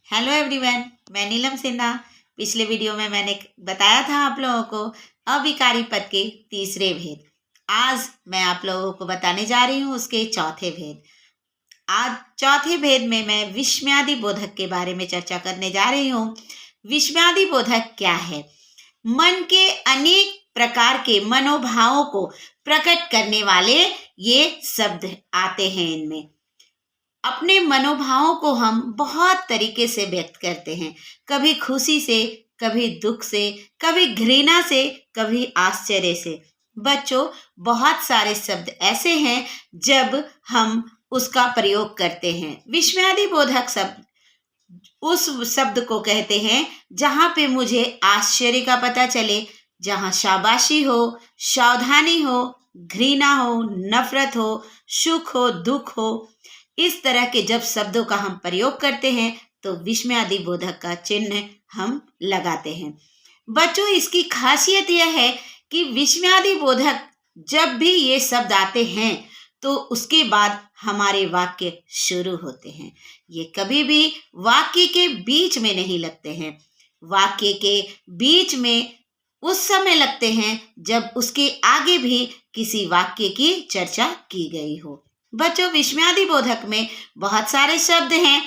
Hello everyone, मैं नीलम सिन्हा। पिछले video में मैंने बताया था आप लोगों को अविकारी पद के तीसरे भेद। आज मैं आप लोगों को बताने जा रही हूँ उसके चौथे भेद। आज चौथे भेद में मैं विस्मयादि बोधक के बारे में चर्चा करने जा रही हूँ। विस्मयादि बोधक क्या है? मन के अनेक प्रकार के मनोभावों को प्रकट करने वाले ये शब्द आते हैं। इनमें अपने मनोभावों को हम बहुत तरीके से व्यक्त करते हैं, कभी खुशी से, कभी दुख से, कभी घृणा से, कभी आश्चर्य से। बच्चों, बहुत सारे शब्द ऐसे हैं जब हम उसका प्रयोग करते हैं। विस्मयादि बोधक शब्द उस शब्द को कहते हैं जहां पे मुझे आश्चर्य का पता चले, जहां शाबाशी हो, सावधानी हो, घृणा हो, नफरत हो, सुख हो, दुख हो। इस तरह के जब शब्दों का हम प्रयोग करते हैं तो विस्मयादि बोधक का चिन्ह हम लगाते हैं। बच्चों, इसकी खासियत यह है कि विस्मयादि बोधक जब भी ये शब्द आते हैं तो उसके बाद हमारे वाक्य शुरू होते हैं। ये कभी भी वाक्य के बीच में नहीं लगते हैं। वाक्य के बीच में उस समय लगते हैं जब उसके आगे भी किसी वाक्य की चर्चा की गई हो। बच्चों, विस्मयादि बोधक में बहुत सारे शब्द हैं।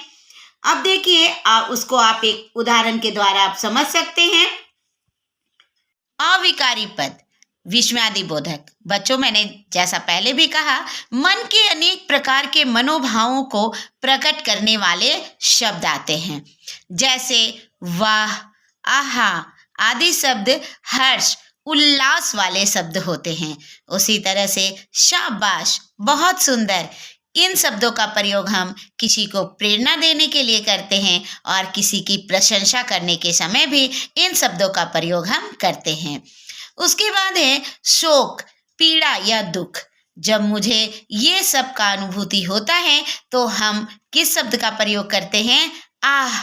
अब देखिए, उसको आप एक उदाहरण के द्वारा आप समझ सकते हैं। अविकारी पद विस्मयादि बोधक। बच्चों, मैंने जैसा पहले भी कहा, मन के अनेक प्रकार के मनोभावों को प्रकट करने वाले शब्द आते हैं। जैसे वाह, आहा आदि शब्द हर्ष, उल्लास वाले शब्द होते हैं। उसी तरह से शाबाश, बहुत सुंदर, इन शब्दों का प्रयोग हम किसी को प्रेरणा देने के लिए करते हैं और किसी की प्रशंसा करने के समय भी इन शब्दों का प्रयोग हम करते हैं। उसके बाद है शोक, पीड़ा या दुख। जब मुझे ये सब का अनुभूति होता है तो हम किस शब्द का प्रयोग करते हैं? आह,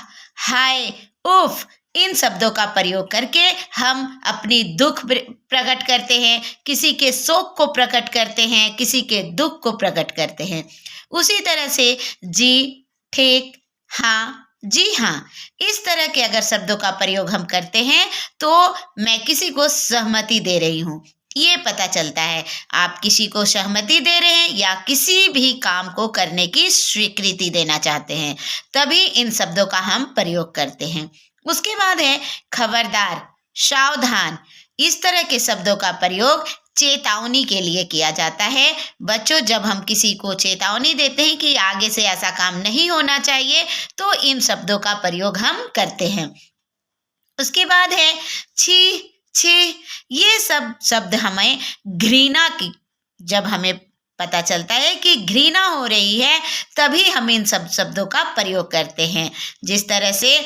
हाय, उफ। इन शब्दों का प्रयोग करके हम अपनी दुख प्रकट करते हैं, किसी के शोक को प्रकट करते हैं, किसी के दुख को प्रकट करते हैं। उसी तरह से जी, ठीक, हाँ, जी हाँ, इस तरह के अगर शब्दों का प्रयोग हम करते हैं तो मैं किसी को सहमति दे रही हूँ, ये पता चलता है। आप किसी को सहमति दे रहे हैं या किसी भी काम को करने की स्वीकृति देना चाहते हैं, तभी इन शब्दों का हम प्रयोग करते हैं। उसके बाद है खबरदार, सावधान। इस तरह के शब्दों का प्रयोग चेतावनी के लिए किया जाता है। बच्चों, जब हम किसी को चेतावनी देते हैं कि आगे से ऐसा काम नहीं होना चाहिए, तो इन शब्दों का प्रयोग हम करते हैं। उसके बाद है छी, छी। ये सब शब्द हमें घृणा की, जब हमें पता चलता है कि घृणा हो रही है, तभी हम इन सब शब्दों का प्रयोग करते हैं। जिस तरह से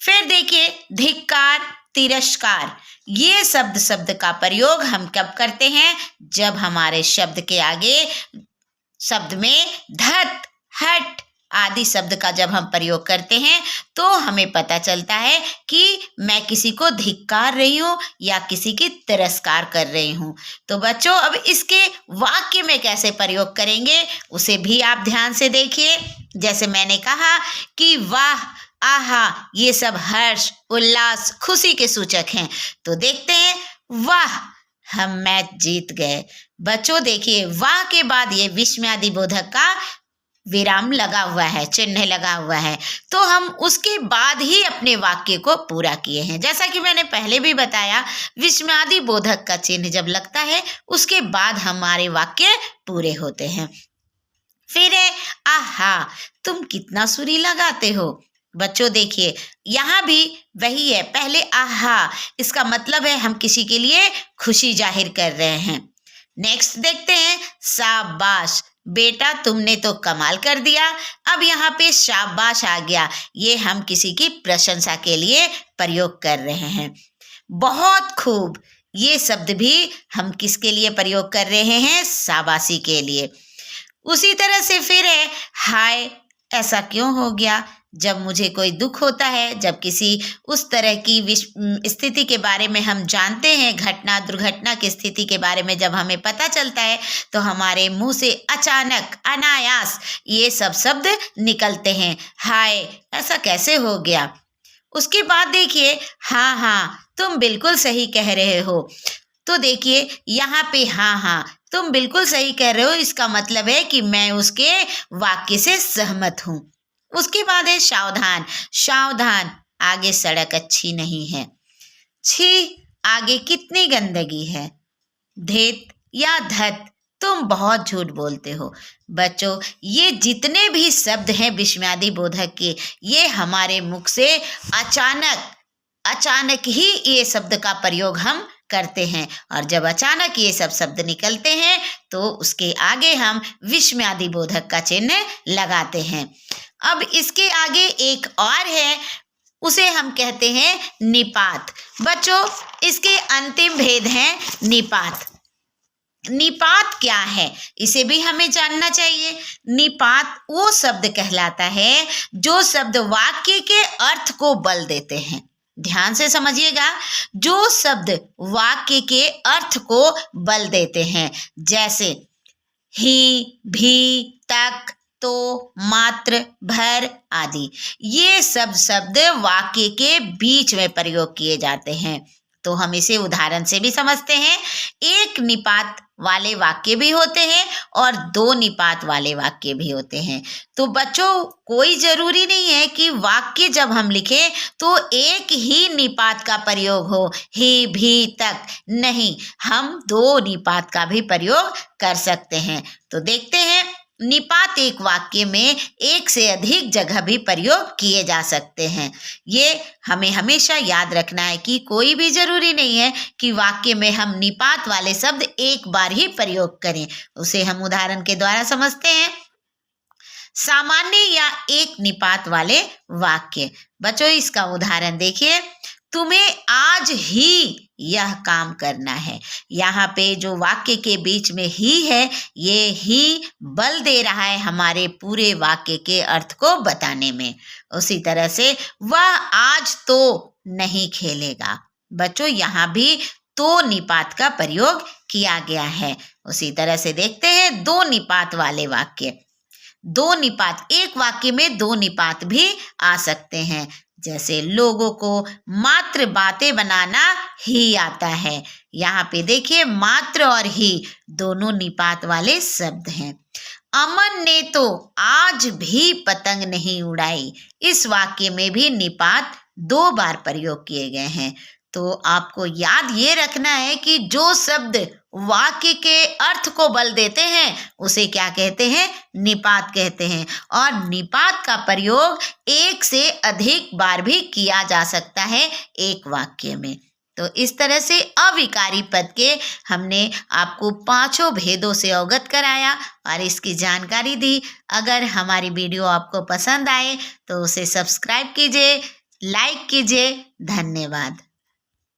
फिर देखिए धिक्कार, तिरस्कार। ये शब्द का प्रयोग हम कब करते हैं? जब हमारे शब्द के आगे शब्द में धत, हट आदि शब्द का जब हम प्रयोग करते हैं तो हमें पता चलता है कि मैं किसी को धिक्कार रही हूँ या किसी की तिरस्कार कर रही हूँ। तो बच्चों, अब इसके वाक्य में कैसे प्रयोग करेंगे उसे भी आप ध्यान से देखिए। जैसे मैंने कहा कि वाह, आहा, ये सब हर्ष, उल्लास, खुशी के सूचक हैं। तो देखते हैं, वाह, हम मैच जीत गए। बच्चों देखिए, वाह के बाद ये विस्मयादि बोधक का विराम लगा हुआ है, चिन्ह लगा हुआ है, तो हम उसके बाद ही अपने वाक्य को पूरा किए हैं। जैसा कि मैंने पहले भी बताया, विस्मयादि बोधक का चिन्ह जब लगता है उसके बाद हमारे वाक्य पूरे होते हैं। फिर है आहा, तुम कितना सुरीला गाते हो। बच्चों देखिए, यहाँ भी वही है, पहले आहा, इसका मतलब है हम किसी के लिए खुशी जाहिर कर रहे हैं। नेक्स्ट देखते हैं शाबाश, बेटा तुमने तो कमाल कर दिया। अब यहाँ पे शाबाश आ गया, ये हम किसी की प्रशंसा के लिए प्रयोग कर रहे हैं। बहुत खूब, ये शब्द भी हम किसके लिए प्रयोग कर रहे हैं? शाबाशी के लिए। उसी तरह से फिर है हाय, ऐसा क्यों हो गया। जब मुझे कोई दुख होता है, जब किसी उस तरह की स्थिति के बारे में हम जानते हैं, घटना दुर्घटना की स्थिति के बारे में जब हमें पता चलता है, तो हमारे मुंह से अचानक अनायास ये सब शब्द निकलते हैं। हाय, ऐसा कैसे हो गया। उसके बाद देखिए, हाँ हाँ तुम बिल्कुल सही कह रहे हो। तो देखिए यहाँ पे हाँ हाँ तुम बिल्कुल सही कह रहे हो, इसका मतलब है कि मैं उसके वाक्य से सहमत हूँ। उसके बाद है सावधान। सावधान, आगे सड़क अच्छी नहीं है। छी, आगे कितनी गंदगी है। धेत या धत, तुम बहुत झूठ बोलते हो। बच्चों, ये जितने भी शब्द हैं विस्मयादि बोधक के, ये हमारे मुख से अचानक ही ये शब्द का प्रयोग हम करते हैं, और जब अचानक ये सब शब्द निकलते हैं तो उसके आगे हम विस्मयादि बोधक का चिन्ह लगाते हैं। अब इसके आगे एक और है, उसे हम कहते हैं निपात। बच्चों, इसके अंतिम भेद हैं निपात। निपात क्या है, इसे भी हमें जानना चाहिए। निपात वो शब्द कहलाता है जो शब्द वाक्य के अर्थ को बल देते हैं। ध्यान से समझिएगा, जो शब्द वाक्य के अर्थ को बल देते हैं, जैसे ही, भी, तक, तो, मात्र, भर आदि, ये सब शब्द वाक्य के बीच में प्रयोग किए जाते हैं। तो हम इसे उदाहरण से भी समझते हैं। एक निपात वाले वाक्य भी होते हैं और दो निपात वाले वाक्य भी होते हैं। तो बच्चों, कोई जरूरी नहीं है कि वाक्य जब हम लिखें तो एक ही निपात का प्रयोग हो, ही, भी, तक। नहीं, हम दो निपात का भी प्रयोग कर सकते हैं। तो देखते हैं, निपात एक वाक्य में एक से अधिक जगह भी प्रयोग किए जा सकते हैं। ये हमें हमेशा याद रखना है कि कोई भी जरूरी नहीं है कि वाक्य में हम निपात वाले शब्द एक बार ही प्रयोग करें। उसे हम उदाहरण के द्वारा समझते हैं। सामान्य या एक निपात वाले वाक्य। बच्चों, इसका उदाहरण देखिए, तुम्हें आज ही यह काम करना है। यहाँ पे जो वाक्य के बीच में ही है, ये ही बल दे रहा है हमारे पूरे वाक्य के अर्थ को बताने में। उसी तरह से वह आज तो नहीं खेलेगा। बच्चों, यहाँ भी तो निपात का प्रयोग किया गया है। उसी तरह से देखते हैं दो निपात वाले वाक्य। दो निपात, एक वाक्य में दो निपात भी आ सकते हैं, जैसे लोगों को मात्र बातें बनाना ही आता है। यहाँ पे देखिए, मात्र और ही दोनों निपात वाले शब्द हैं। अमन ने तो आज भी पतंग नहीं उड़ाई। इस वाक्य में भी निपात दो बार प्रयोग किए गए हैं। तो आपको याद ये रखना है कि जो शब्द वाक्य के अर्थ को बल देते हैं उसे क्या कहते हैं, निपात कहते हैं। और निपात का प्रयोग एक से अधिक बार भी किया जा सकता है एक वाक्य में। तो इस तरह से अविकारी पद के हमने आपको पांचों भेदों से अवगत कराया और इसकी जानकारी दी। अगर हमारी वीडियो आपको पसंद आए तो उसे सब्सक्राइब कीजिए, लाइक कीजिए। धन्यवाद।